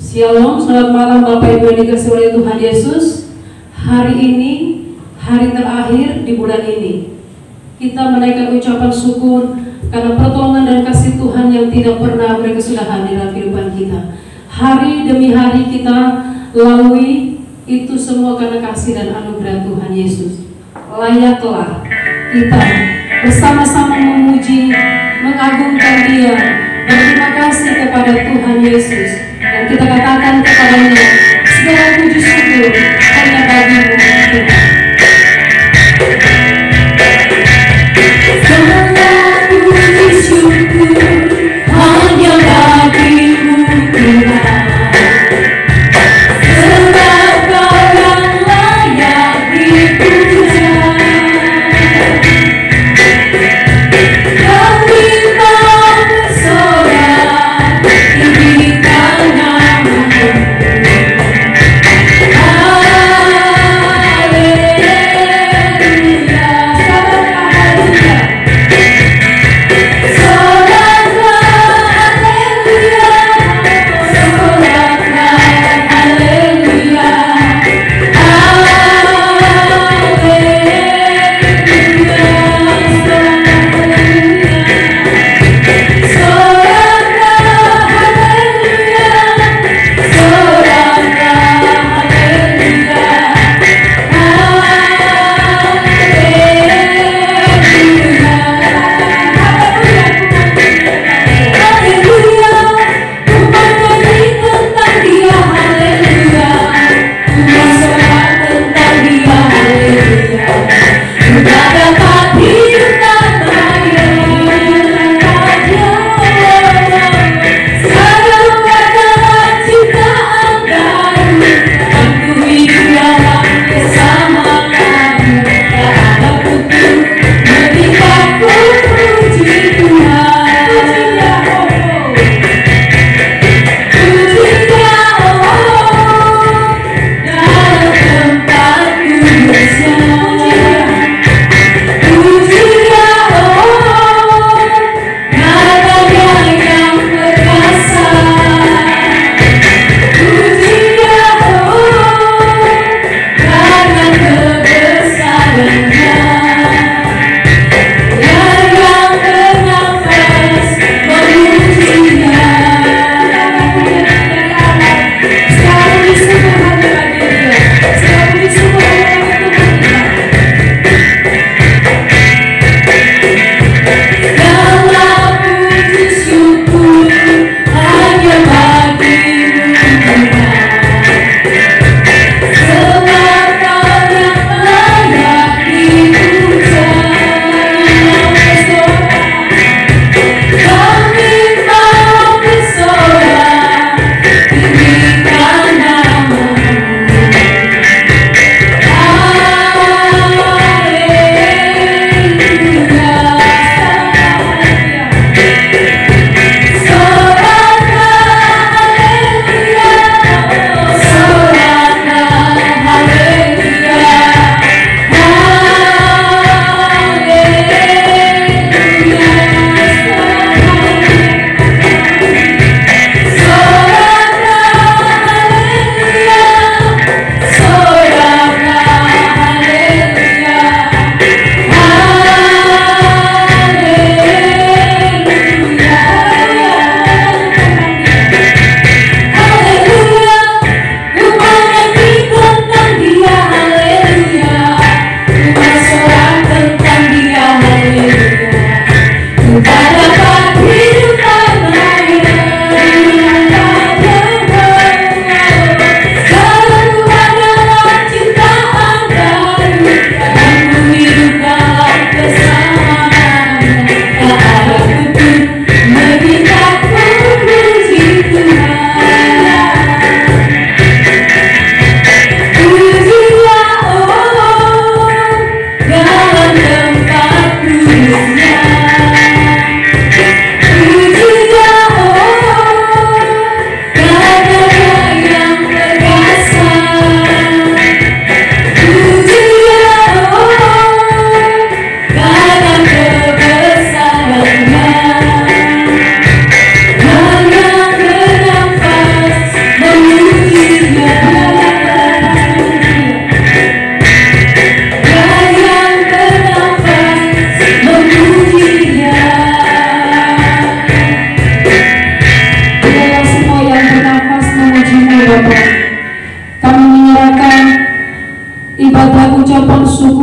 Shalom, selamat malam Bapak Ibu yang dikasihi oleh Tuhan Yesus. Hari ini, hari terakhir di bulan ini, kita menaikkan ucapan syukur karena pertolongan dan kasih Tuhan yang tidak pernah berkesudahan dalam kehidupan kita. Hari demi hari kita lalui itu semua karena kasih dan anugerah Tuhan Yesus. Layaklah kita bersama-sama memuji, mengagungkan Dia, berterima kasih kepada Tuhan Yesus, dan kita katakan kepadanya segala puji syukur hanya bagi-Mu Tuhan. Segala puji syukur hanya bagi-Mu Tuhan. Oh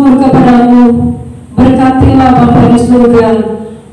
syukur kepadamu. Berkatilah Bapa di surga.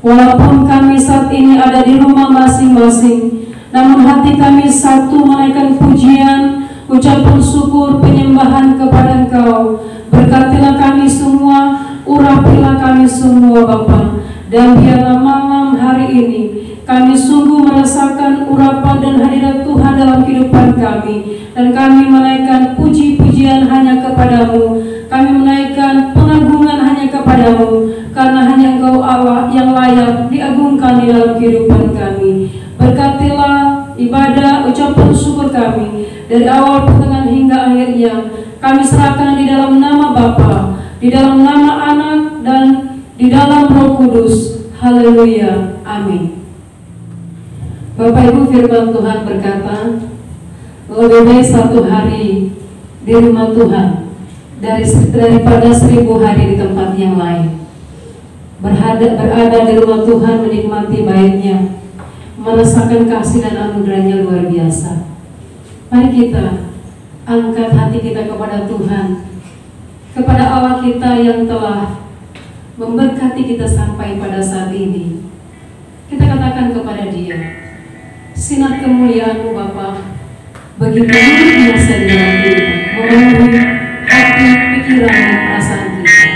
Walaupun kami saat ini ada di rumah masing-masing, namun hati kami satu menaikkan pujian, ucapan syukur, penyembahan kepada Engkau. Berkatilah kami semua, urapilah kami semua Bapa. Dan biarlah malam hari ini kami sungguh merasakan urapan dan hadirat Tuhan dalam kehidupan kami. Dan kami menaikkan puji-pujian hanya kepadamu. Kami menaikkan pengagungan hanya kepadamu. Karena hanya Engkau Allah yang layak diagungkan di dalam kehidupan kami. Berkatilah ibadah, ucapan syukur kami. Dari awal, pertengahan hingga akhirnya. Kami serahkan di dalam nama Bapa, di dalam nama Anak, dan di dalam Roh Kudus. Haleluya. Amin. Bapak Ibu, firman Tuhan berkata, lebih baik satu hari di rumah Tuhan daripada 1000 hari di tempat yang lain. Berada di rumah Tuhan, menikmati baiknya, merasakan kasih dan anugerahnya luar biasa. Mari kita angkat hati kita kepada Tuhan, kepada Allah kita yang telah memberkati kita sampai pada saat ini. Kita katakan kepada Dia, sinar kemuliaan-Mu Bapa begitu luar biasa di dalam kita, memenuhi hati, pikiran, dan perasaan kita.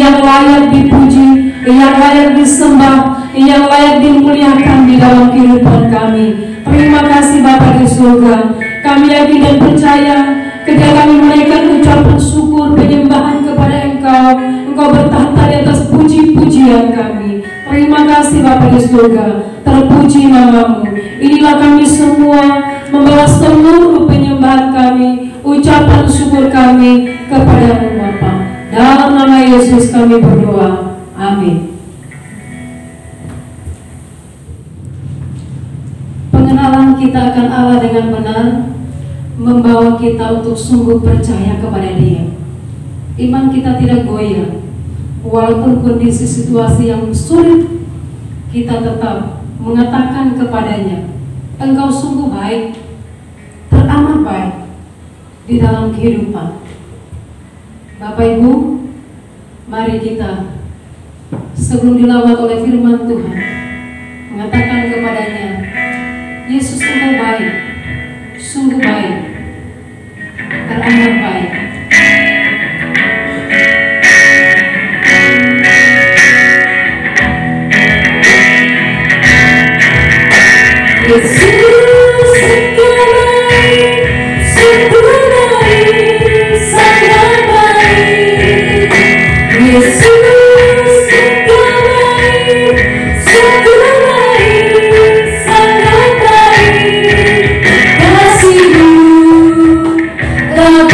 yang layak dipuji, yang layak disembah, yang layak dimuliakan di dalam kehidupan kami. Terima kasih Bapa di surga. Kami yakin dan percaya ketika kami menaikkan ucapan syukur penyembahan kepada Engkau, Engkau bertahta di atas puji-pujian kami. Terima kasih Bapa di surga, terpuji namamu. Inilah kami semua membawa seluruh penyembahan kami, ucapan syukur kami kepadamu Bapa. Dalam nama Yesus kami berdoa. Amin. Pengenalan kita akan Allah dengan benar membawa kita untuk sungguh percaya kepada Dia. Iman kita tidak goyah. Walaupun kondisi situasi yang sulit, kita tetap mengatakan kepadanya, Engkau sungguh baik, teramat baik di dalam kehidupan. Bapak Ibu, mari kita sebelum dilawat oleh firman Tuhan mengatakan kepadanya, Yesus Engkau baik, sungguh baik, teramat baik. Yesus Engkau baik, sungguh baik, sangat baik. Yesus Engkau baik, sungguh baik, sangat baik. Kasih-Mu tak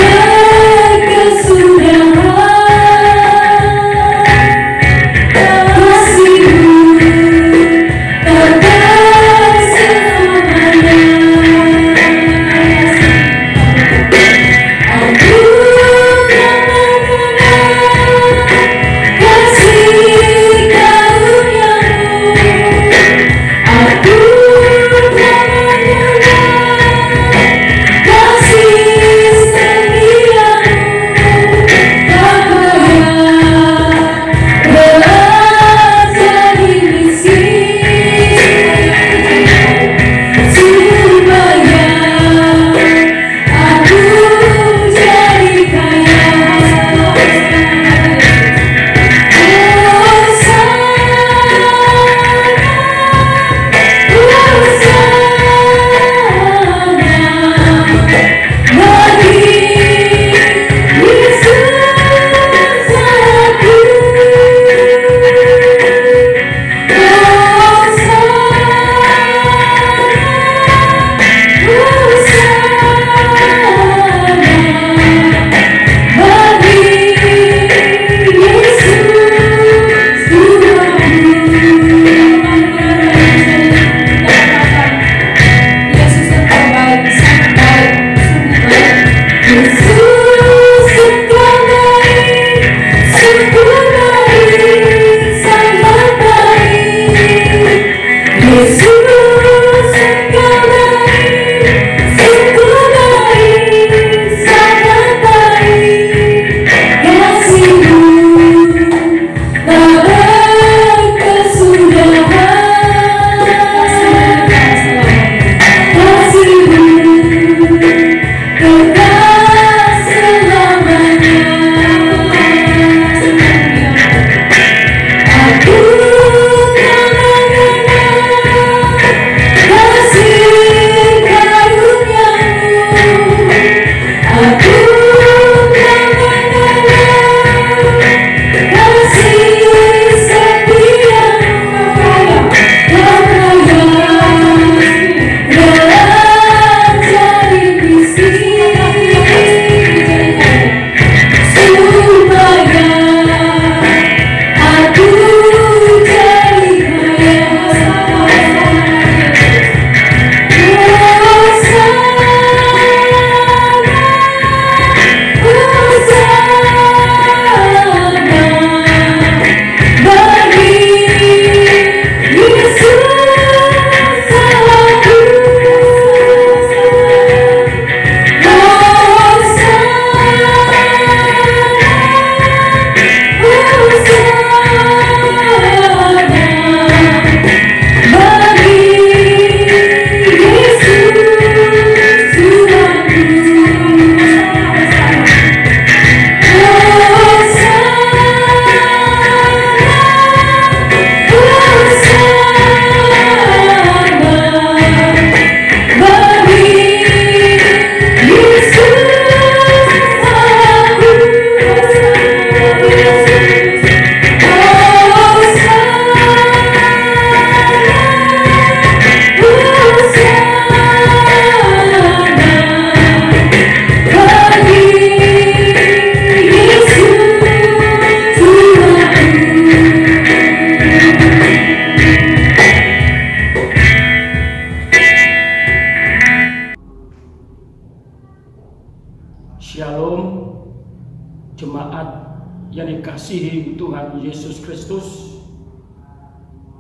Tuhan Yesus Kristus,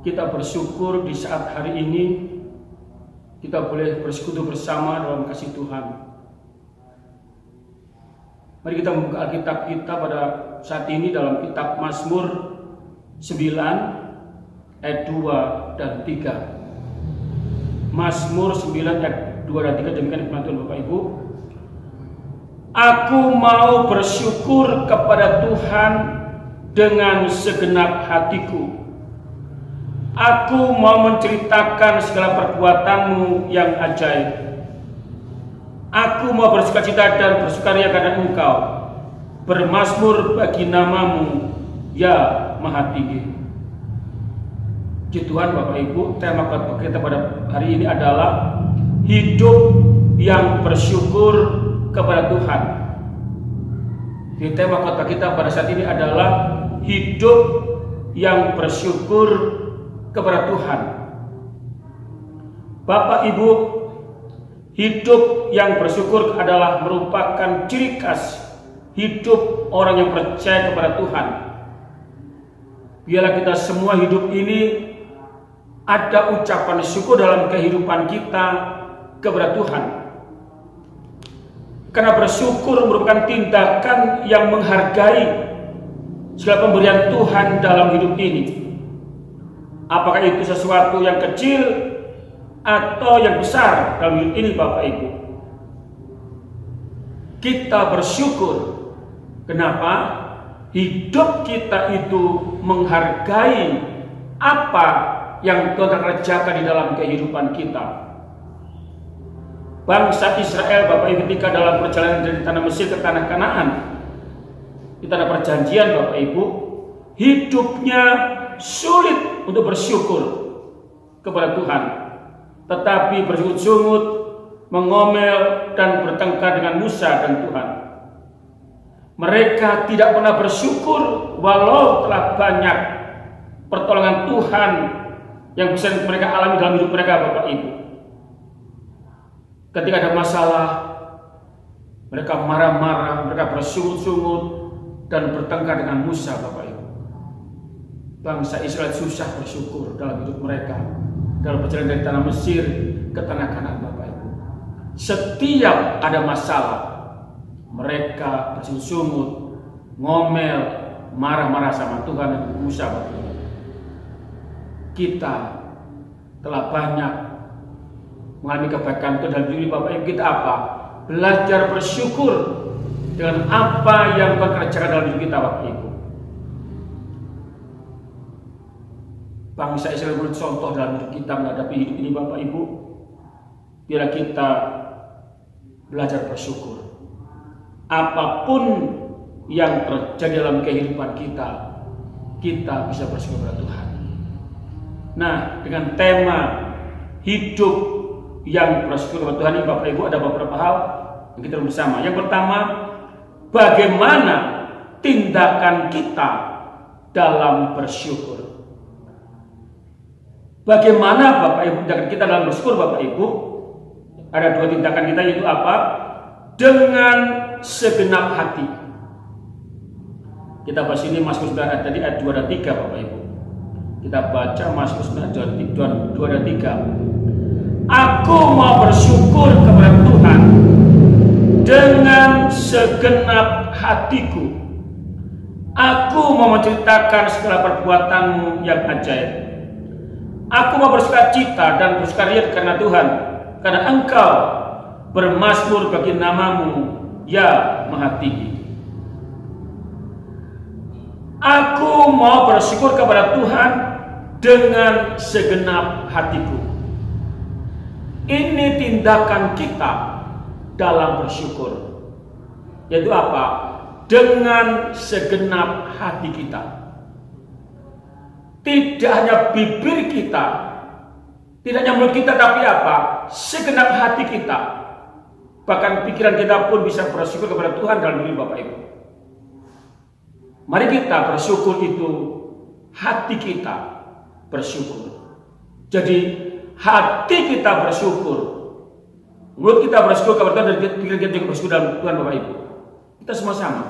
kita bersyukur di saat hari ini kita boleh bersekutu bersama dalam kasih Tuhan. Mari kita membuka Alkitab kita pada saat ini dalam kitab Mazmur 9 ayat 2 dan 3. Mazmur 9 ayat 2 dan 3, demikian firman Tuhan Bapak Ibu. Aku mau bersyukur kepada Tuhan dengan segenap hatiku. Aku mau menceritakan segala perbuatanmu yang ajaib. Aku mau bersukacita dan bersukaria karena Engkau, bermazmur bagi namamu, ya Maha Tinggi. Puji Tuhan Bapak Ibu, tema kita pada hari ini adalah hidup yang bersyukur kepada Tuhan. Di tema khotbah kita pada saat ini adalah hidup yang bersyukur kepada Tuhan. Bapak Ibu, hidup yang bersyukur adalah merupakan ciri khas hidup orang yang percaya kepada Tuhan. Biarlah kita semua hidup ini ada ucapan syukur dalam kehidupan kita kepada Tuhan. Karena bersyukur merupakan tindakan yang menghargai segala pemberian Tuhan dalam hidup ini. Apakah itu sesuatu yang kecil atau yang besar dalam hidup ini, Bapak Ibu. Kita bersyukur. Kenapa? Hidup kita itu menghargai apa yang Tuhan kerjakan di dalam kehidupan kita. Bangsa Israel, Bapak Ibu, ketika dalam perjalanan dari tanah Mesir ke tanah Kanaan, di tanah perjanjian, Bapak Ibu, hidupnya sulit untuk bersyukur kepada Tuhan, tetapi bersungut-sungut, mengomel dan bertengkar dengan Musa dan Tuhan. Mereka tidak pernah bersyukur walau telah banyak pertolongan Tuhan yang bisa mereka alami dalam hidup mereka, Bapak Ibu. Ketika ada masalah, mereka marah-marah, mereka bersungut-sungut dan bertengkar dengan Musa, Bapak Ibu. Bangsa Israel susah bersyukur dalam hidup mereka dalam perjalanan dari tanah Mesir ke tanah Kanaan, Bapak Ibu. Setiap ada masalah, mereka bersungut-sungut, ngomel, marah-marah sama Tuhan dan Musa, Bapak Ibu. Kita telah banyak mengalami kebaikan Tuhan dalam diri Bapak Ibu. Kita apa? Belajar bersyukur dengan apa yang Tuhan kerjakan dalam diri kita, Bapak Ibu. Bangsa Israel menurut contoh dalam hidup kita menghadapi hidup ini, Bapak Ibu. Biarlah kita belajar bersyukur. Apapun yang terjadi dalam kehidupan kita, kita bisa bersyukur kepada Tuhan. Nah, dengan tema hidup yang bersyukur kepada Tuhan ini, Bapak Ibu, ada beberapa hal yang kita bersama. Yang pertama, bagaimana tindakan kita dalam bersyukur. Bagaimana Bapak Ibu tindakan kita dalam bersyukur, Bapak Ibu? Ada dua tindakan kita, yaitu apa? Dengan segenap hati. Kita bahas ini Mazmur 9 ayat tadi ayat 2 dan 3, Bapak Ibu. Kita baca Mazmur 9 ayat 2 dan 3. Aku mau bersyukur kepada Tuhan dengan segenap hatiku. Aku mau menceritakan segala perbuatanmu yang ajaib. Aku mau bersukacita dan bersukaria karena Tuhan, karena Engkau bermazmur bagi namamu, ya Maha Tinggi. Aku mau bersyukur kepada Tuhan dengan segenap hatiku. Ini tindakan kita dalam bersyukur, yaitu apa? Dengan segenap hati kita. Tidak hanya bibir kita, tidak hanya mulut kita, tapi apa? Segenap hati kita. Bahkan pikiran kita pun bisa bersyukur kepada Tuhan dalam diri Bapak Ibu. Mari kita bersyukur itu hati kita bersyukur. Jadi hati kita bersyukur, mulut kita bersyukur kepada Tuhan, dan pikiran kita juga bersyukur dalam Tuhan, Bapak Ibu. Kita semua sama.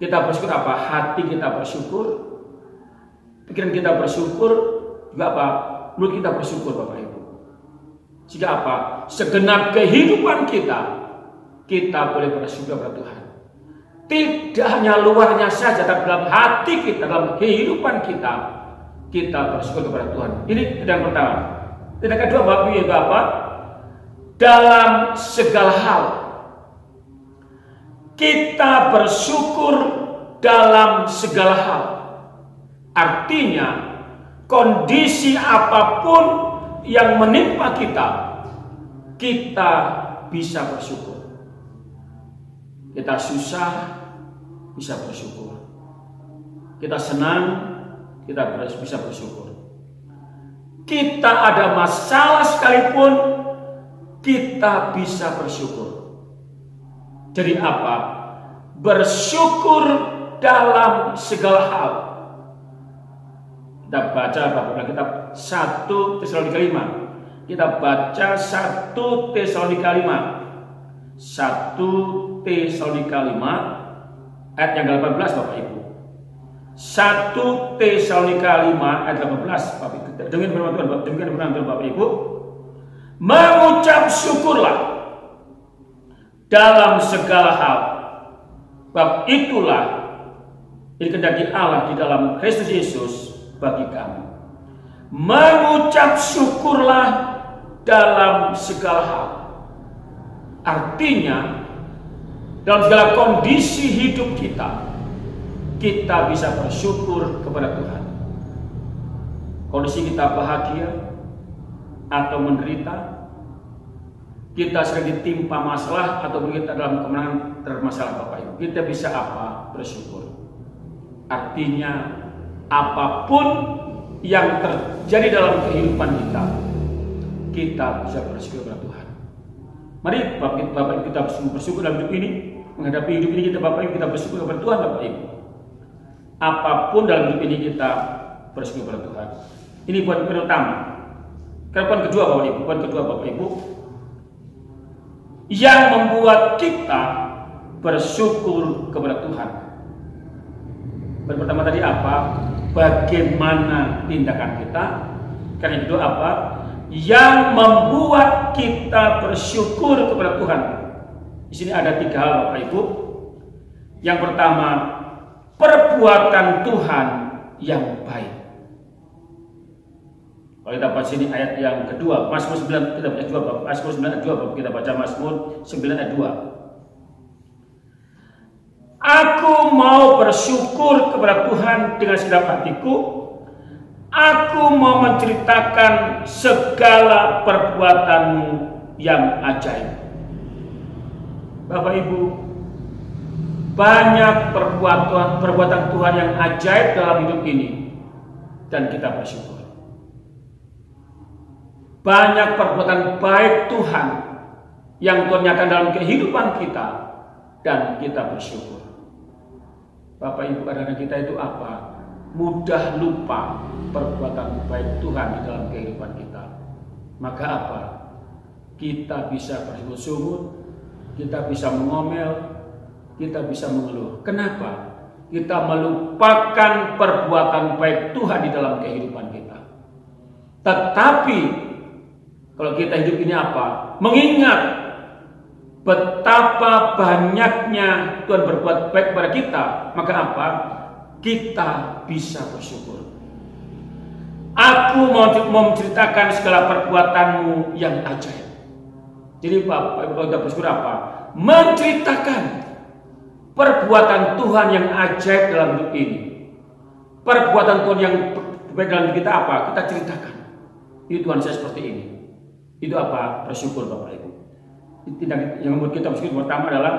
Kita bersyukur apa? Hati kita bersyukur, pikiran kita bersyukur, juga apa? Mulut kita bersyukur, Bapak Ibu. Sehingga apa? Segenap kehidupan kita boleh bersyukur kepada Tuhan. Tidak hanya luarnya saja, tapi dalam hati kita, dalam kehidupan kita bersyukur kepada Tuhan. Ini yang pertama. Yang kedua, Bapak Ibu, apa? Dalam segala hal kita bersyukur dalam segala hal. Artinya, kondisi apapun yang menimpa kita bisa bersyukur. Kita susah, bisa bersyukur. Kita senang, kita bisa bersyukur. Kita ada masalah sekalipun, kita bisa bersyukur. Jadi apa? Bersyukur dalam segala hal. Kita baca Bapak kitab 1 Tesalonika 5. Kita baca 1 Tesalonika 5. 1 Tesalonika 5 ayat yang 18, Bapak Ibu. 1 Tesalonika 5 ayat 18, Bapak Ibu. Dengan firman Bapak Ibu. Mengucap syukurlah dalam segala hal. Bab itulah dikehendaki Allah di dalam Kristus Yesus bagi kami. Mengucap syukurlah dalam segala hal. Artinya, dalam segala kondisi hidup kita bisa bersyukur kepada Tuhan. Kondisi kita bahagia atau menderita, kita sedang ditimpa masalah atau kita dalam kemenangan terhadap masalah, Bapak Ibu, kita bisa apa? Bersyukur. Artinya apapun yang terjadi dalam kehidupan kita bisa bersyukur kepada Tuhan. Mari Bapak Ibu, kita bersyukur dalam hidup ini, menghadapi hidup ini kita, Bapak Ibu, kita bersyukur kepada Tuhan, Bapak Ibu. Apapun dalam hidup ini kita bersyukur kepada Tuhan. Ini poin pertama. Poin kedua, Bapak Ibu, Bapak Ibu, yang membuat kita bersyukur kepada Tuhan. Poin pertama tadi apa? Bagaimana tindakan kita? Karena itu apa? Yang membuat kita bersyukur kepada Tuhan. Di sini ada 3 hal, Bapak Ibu. Yang pertama, perbuatan Tuhan yang baik. Kalau kita baca sini ayat yang kedua, Mazmur 9, kita baca 2, Mazmur 9 ayat 2, kita baca Mazmur 9 ayat 2. Aku mau bersyukur kepada Tuhan dengan segenap hatiku. Aku mau menceritakan segala perbuatanmu yang ajaib. Bapak Ibu, banyak perbuatan Tuhan yang ajaib dalam hidup ini, dan kita bersyukur. Banyak perbuatan baik Tuhan yang Tuhan nyatakan dalam kehidupan kita, dan kita bersyukur. Bapak Ibu, kadang-kadang kita itu apa? Mudah lupa perbuatan baik Tuhan di dalam kehidupan kita. Maka apa? Kita bisa bersungut-sungut, kita bisa mengomel, kita bisa mengeluh. Kenapa? Kita melupakan perbuatan baik Tuhan di dalam kehidupan kita. Tetapi kalau kita hidup ini apa? Mengingat betapa banyaknya Tuhan berbuat baik kepada kita, maka apa? Kita bisa bersyukur. Aku mau menceritakan segala perbuatanmu yang ajaib. Jadi Bapak Ibu, kita bersyukur apa? Menceritakan perbuatan Tuhan yang ajaib dalam hidup ini. Perbuatan Tuhan yang baik dalam hidup kita apa? Kita ceritakan. Ini Tuhan saya seperti ini. Itu apa? Bersyukur, Bapak Ibu. Yang membuat kita bersyukur pertama adalah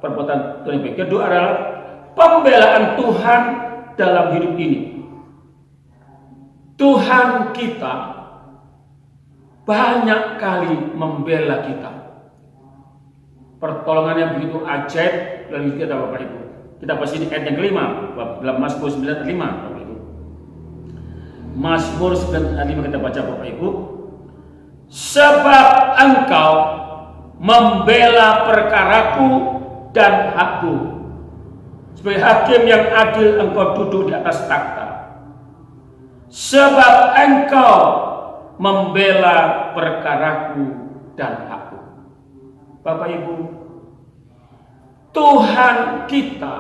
perbuatan Tuhan yang baik. Kedua adalah pembelaan Tuhan dalam hidup ini. Tuhan kita banyak kali membela kita. Pertolongannya begitu ajaib dalam hidup kita, Bapak Ibu. Kita bahas ini ayat yang kelima dalam Mazmur 9 ayat 5, Bapak Ibu. Mazmur 9 ayat 5 kita baca, Bapak Ibu. Sebab Engkau membela perkaraku dan hakku, Sebagai hakim yang adil engkau duduk di atas takhta. Sebab engkau membela perkaraku dan aku. Bapak Ibu, Tuhan kita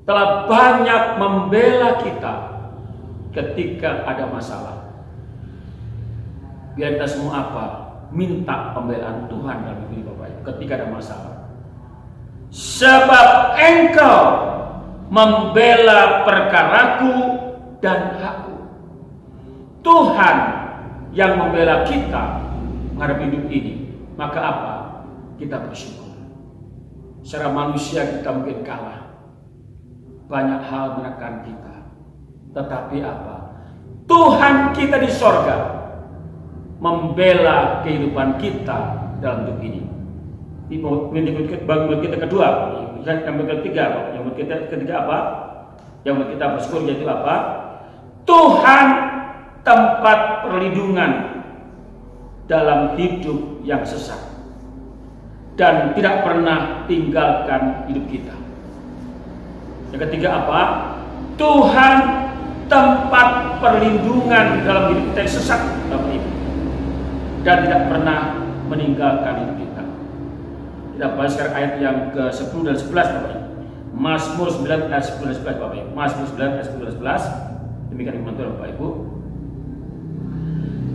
telah banyak membela kita ketika ada masalah. Biar kita semua apa? Minta pembelaan Tuhan dalam diri Bapak Ibu ketika ada masalah. Sebab engkau membela perkaraku dan hakku. Tuhan yang membela kita menghadapi hidup ini. Maka apa? Kita bersyukur. Secara manusia kita mungkin kalah. Banyak hal menekan kita. Tetapi apa? Tuhan kita di sorga membela kehidupan kita dalam hidup ini. Yang kita kedua, yang ketiga, yang ketiga apa? Yang kita bersyukur yaitu apa? Tuhan tempat perlindungan dalam hidup yang sesat dan tidak pernah tinggalkan hidup kita. Yang ketiga apa? Tuhan tempat perlindungan dalam hidup kita yang sesat dan tidak pernah meninggalkan hidup kita. Kita bahas sekarang ayat yang ke-10 dan 11 Bapak Ibu. Mazmur 9 ayat 10 dan 11 Bapak Ibu. Mazmur 9 ayat 10 dan 11. Demikian firman Tuhan Bapak Ibu.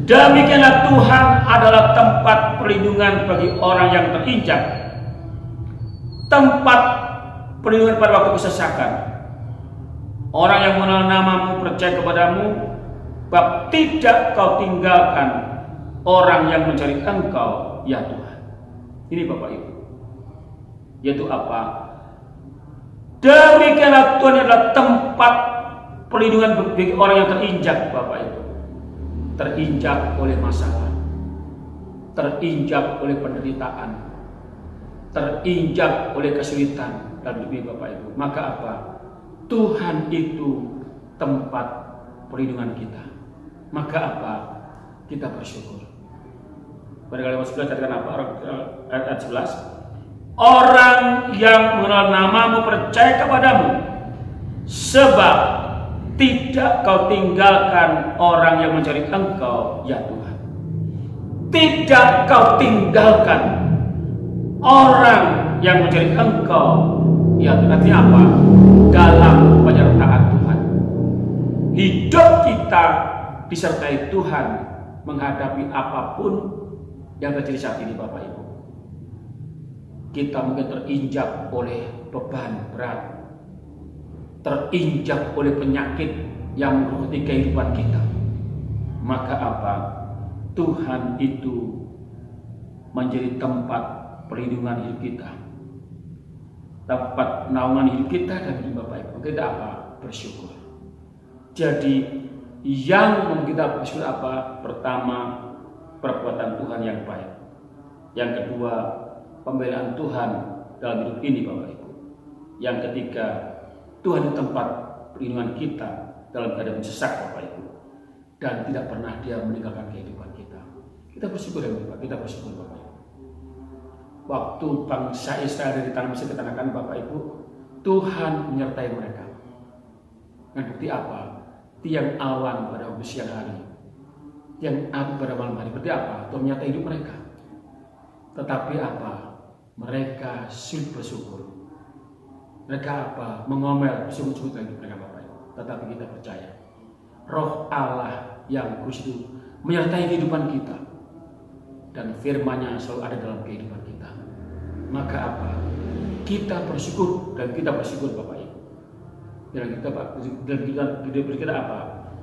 Demikianlah Tuhan adalah tempat perlindungan bagi orang yang terinjak. Tempat perlindungan pada waktu kesesakan. Orang yang mengenal namamu percaya kepadamu, bab tidak kau tinggalkan orang yang mencari engkau, ya Tuhan. Ini Bapak Ibu. Yaitu apa? Demikianlah Tuhan adalah tempat perlindungan bagi orang yang terinjak, Bapak Ibu. Terinjak oleh masalah, terinjak oleh penderitaan, terinjak oleh kesulitan dalam hidup Bapak Ibu. Maka apa? Tuhan itu tempat perlindungan kita. Maka apa? Kita bersyukur. Pada kalimat 11 katakan apa? Ayat 11. Orang yang mengenal namamu percaya kepadamu, sebab tidak kau tinggalkan orang yang mencari engkau, ya Tuhan. Tidak kau tinggalkan orang yang mencari engkau, ya Tuhan. Artinya apa? Dalam penyertaan Tuhan. Hidup kita disertai Tuhan menghadapi apapun yang terjadi saat ini Bapak Ibu. Kita mungkin terinjak oleh beban berat, terinjak oleh penyakit yang mengikuti kehidupan kita. Maka apa? Tuhan itu menjadi tempat perlindungan hidup kita, tempat naungan hidup kita dan hidup Bapak Ibu. Kita apa? Bersyukur. Jadi yang membuat kita bersyukur apa? Pertama, perbuatan Tuhan yang baik. Yang kedua, pembelaan Tuhan dalam hidup ini Bapak Ibu. Yang ketiga, Tuhan di tempat perlindungan kita dalam keadaan sesak Bapak Ibu. Dan tidak pernah Dia meninggalkan kehidupan kita. Kita bersyukur ya Bapak, kita bersyukur Bapak Ibu. Waktu bangsa Israel dari tanah Mesir ke tanah Kanaan Bapak Ibu, Tuhan menyertai mereka. Dan bukti apa? Tiang awan pada waktu siang hari, tiang api pada malam hari. Berarti apa? Tuhan menyertai hidup mereka. Tetapi apa? Mereka sulit bersyukur. Mereka apa? Mengomel, bersyukur-syukur lagi mereka Bapak Ibu. Tetapi kita percaya Roh Allah yang kudus itu menyertai kehidupan kita, dan firman-Nya selalu ada dalam kehidupan kita. Maka apa? Kita bersyukur, dan kita bersyukur Bapak Ibu. Dan kita apa?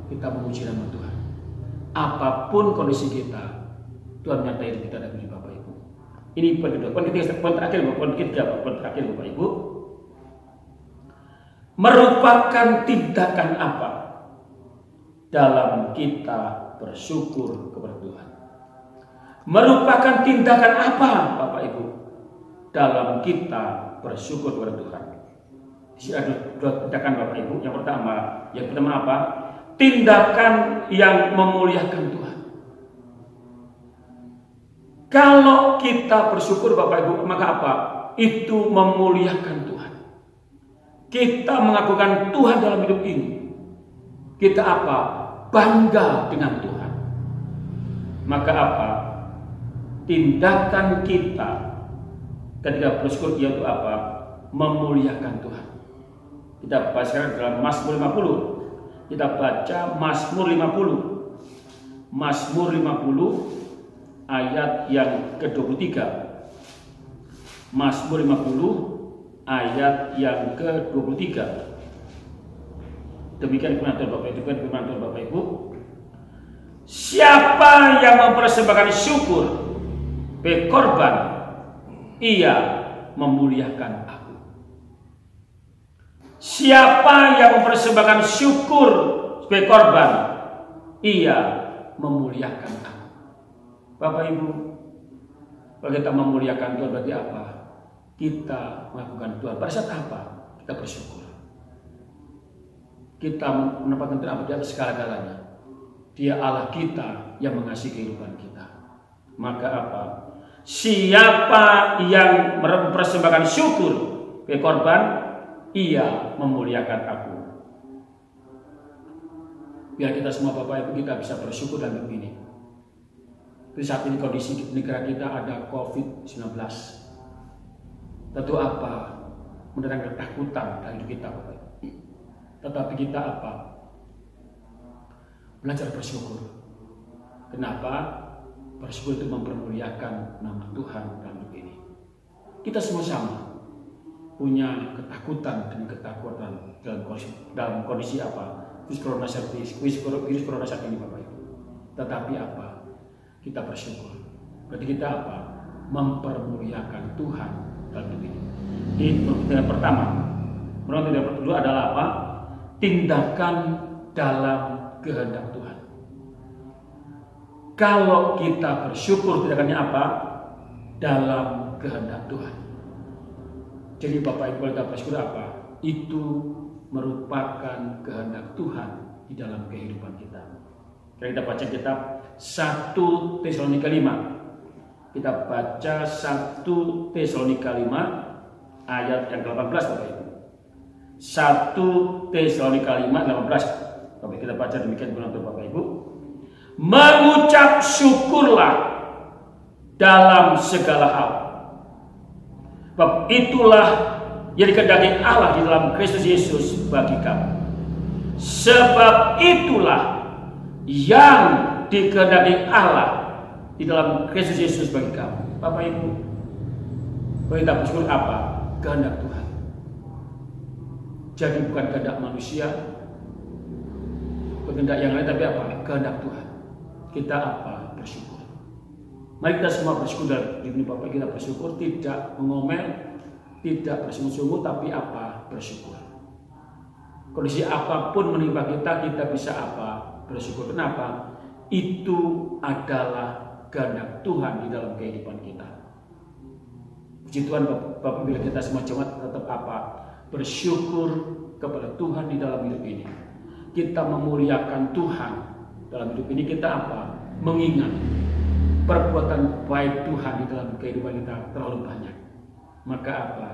Kita memuji nama Tuhan. Apapun kondisi kita, Tuhan menyertai kita dan hidup Bapak Ibu. Ini poin kedua. Poin ketiga, poin terakhir Bapak Ibu. Merupakan tindakan apa dalam kita bersyukur kepada Tuhan? Merupakan tindakan apa Bapak Ibu dalam kita bersyukur kepada Tuhan? Ada dua tindakan Bapak Ibu. Yang pertama apa? Tindakan yang memuliakan Tuhan. Kalau kita bersyukur Bapak Ibu, maka apa? Itu memuliakan Tuhan. kita mengakukan Tuhan dalam hidup ini, kita apa? Bangga dengan Tuhan. Maka apa? Tindakan kita ketika bersyukur yaitu apa? Memuliakan Tuhan. Kita baca sekarang dalam Mazmur 50. Kita baca Mazmur 50. Mazmur 50 ayat yang ke-23. Mazmur 50 ayat yang ke-23. Demikian firman Tuhan Bapak Ibu, firman Tuhan Bapak Ibu. Siapa yang mempersembahkan syukur sebagai korban, ia memuliakan aku. Siapa yang mempersembahkan syukur sebagai korban, ia memuliakan aku. Bapak Ibu, kalau kita memuliakan Tuhan berarti apa? Kita melakukan Tuhan. Pada saat apa? Kita bersyukur. Kita menempatkan Tuhan di atas segala-galanya. Dia Allah kita yang mengasihi kehidupan kita. Maka apa? Siapa yang mempersembahkan syukur sebagai korban, ia memuliakan aku. Biar kita semua Bapak Ibu kita bisa bersyukur dalam hidup ini. Di saat ini kondisi negara kita ada COVID-19. Tentu apa? Mendatangkan ketakutan dalam hidup kita Bapak Ibu. Tetapi kita apa? Belajar bersyukur. Kenapa? Bersyukur itu mempermuliakan nama Tuhan dalam hidup ini. Kita semua sama punya ketakutan dan ketakutan dalam kondisi apa? Virus corona saat ini Bapak Ibu. Tetapi apa? Kita bersyukur. Berarti kita apa? Mempermuliakan Tuhan dalam hidup ini. Yang pertama, menurut yang kedua adalah apa? Tindakan dalam kehendak Tuhan. Kalau kita bersyukur, tindakannya apa? Dalam kehendak Tuhan. Jadi Bapak Ibu kita bersyukur apa? Itu merupakan kehendak Tuhan di dalam kehidupan kita. Kita baca kitab 1 Tesalonika 5. Kita baca 1 Tesalonika 5 ayat yang ke-18 Bapak Ibu. 1 Tesalonika 5:18. Tapi kita baca demikian firman Tuhan Bapak Ibu. Mengucap syukurlah dalam segala hal. Sebab itulah yang dikehendaki Allah di dalam Kristus Yesus bagi kamu. Sebab itulah yang dikehendaki Allah di dalam Kristus Yesus bagi kamu. Bapak Ibu, kita bersyukur apa? Kehendak Tuhan. Jadi bukan kehendak manusia, kehendak yang lain, tapi apa? Kehendak Tuhan. Kita apa? Bersyukur. Mari kita semua bersyukur dalam ini Bapak. Kita bersyukur, tidak mengomel, tidak bersungut-sungut, tapi apa? Bersyukur. Kondisi apapun menimpa kita, kita bisa apa? Bersyukur. Kenapa? Itu adalah kehendak Tuhan di dalam kehidupan kita. Puji Tuhan Bapak, bila kita semua jemaat tetap apa? Bersyukur kepada Tuhan di dalam hidup ini. Kita memuliakan Tuhan dalam hidup ini. Kita apa? Mengingat perbuatan baik Tuhan di dalam kehidupan kita terlalu banyak. Maka apa?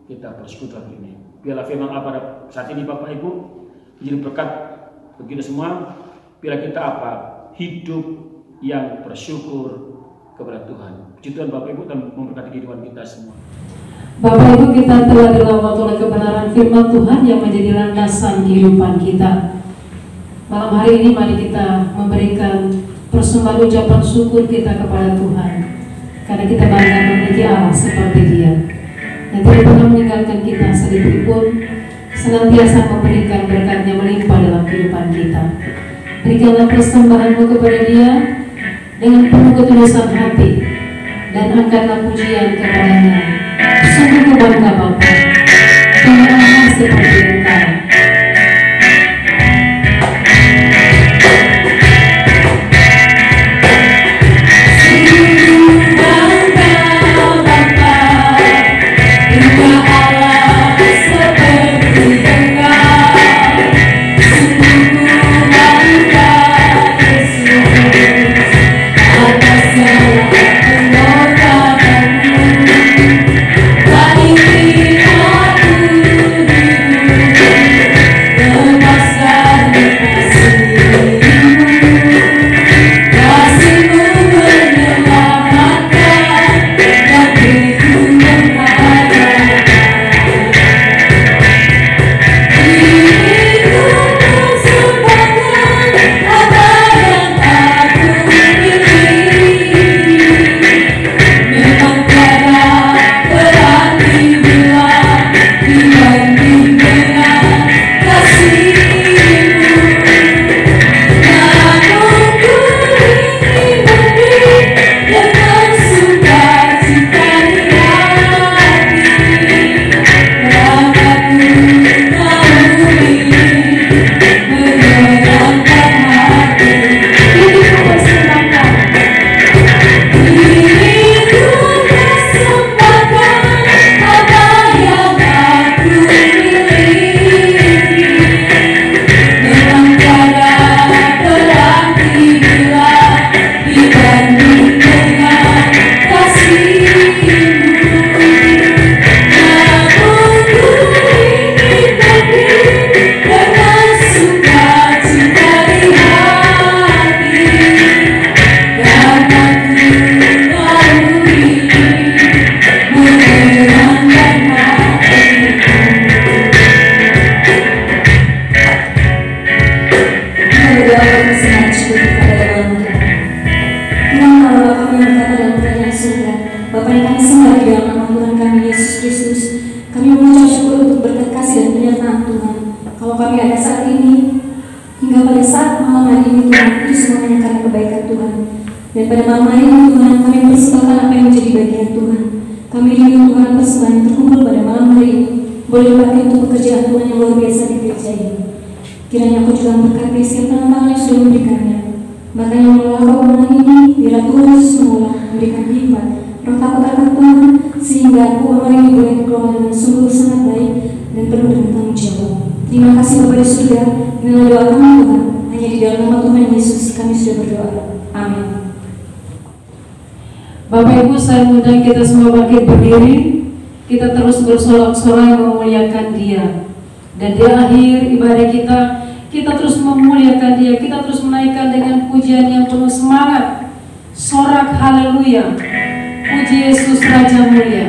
Kita bersyukur dalam ini. Biarlah firman Allah pada saat ini Bapak Ibu menjadi berkat bagi kita semua. Biarlah kita apa? Hidup yang bersyukur kepada Tuhan. Puji Tuhan Bapak Ibu dan memberkati kehidupan kita semua. Bapak Ibu, kita telah dilawat oleh kebenaran firman Tuhan yang menjadi landasan kehidupan kita. Malam hari ini mari kita memberikan persembahan ucapan syukur kita kepada Tuhan, karena kita bangga memiliki Allah seperti Dia yang tidak pernah meninggalkan kita sedikit pun, senantiasa memberikan berkat-Nya melimpah dalam kehidupan kita. Berikanlah persembahanmu kepada Dia dengan penuh ketulusan hati, dan angkatlah pujian kepada-Nya. Sungguh bangga Bapa, dengan Allah seperti Engkau. Aku Bapa yang kami sembah di dalam nama Tuhan kami Yesus Kristus, kami mengucap syukur untuk berkat kasih dan penyertaan Tuhan. Kalau kami ada saat ini, hingga pada saat malam hari ini Tuhan, itu semuanya karena kebaikan Tuhan. Dan pada malam hari ini Tuhan, kami persembahkan apa yang menjadi bagian Tuhan. Kami rindu Tuhan persembahan yang terkumpul pada malam hari ini boleh dipakai untuk pekerjaan Tuhan yang luar biasa di gereja ini. Kiranya Kau juga memberkati setiap tangan yang sudah memberikannya. Makanya mengelola keuangan ini, biar Tuhan Yesus mengolah, memberikan hikmat, roh takut akan Tuhan, sehingga keuangan ini boleh dikelola dengan sungguh sangat baik dan penuh dengan tanggung jawab. Terima kasih Bapa di surga, inilah doa kami Tuhan. Hanya di dalam nama Tuhan Yesus kami sudah berdoa. Amin. Bapak Ibu, saya mengundang kita semua bangkit berdiri. Kita terus bersorak-sorai memuliakan Dia. Dan di akhir ibadah kita terus memuliakan Dia. Kita terus menaikkan dengan pujian yang penuh semangat. Sorak haleluya. Puji Yesus Raja mulia.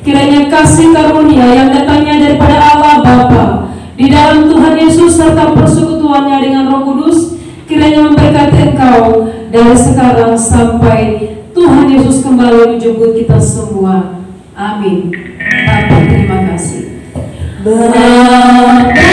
Kiranya kasih karunia yang datangnya daripada Allah Bapa di dalam Tuhan Yesus serta persekutuannya dengan Roh Kudus kiranya memberkati engkau dari sekarang sampai Tuhan Yesus kembali menjemput kita semua. Amin. Bapa, terima kasih. Bapa, terima kasih. Bapa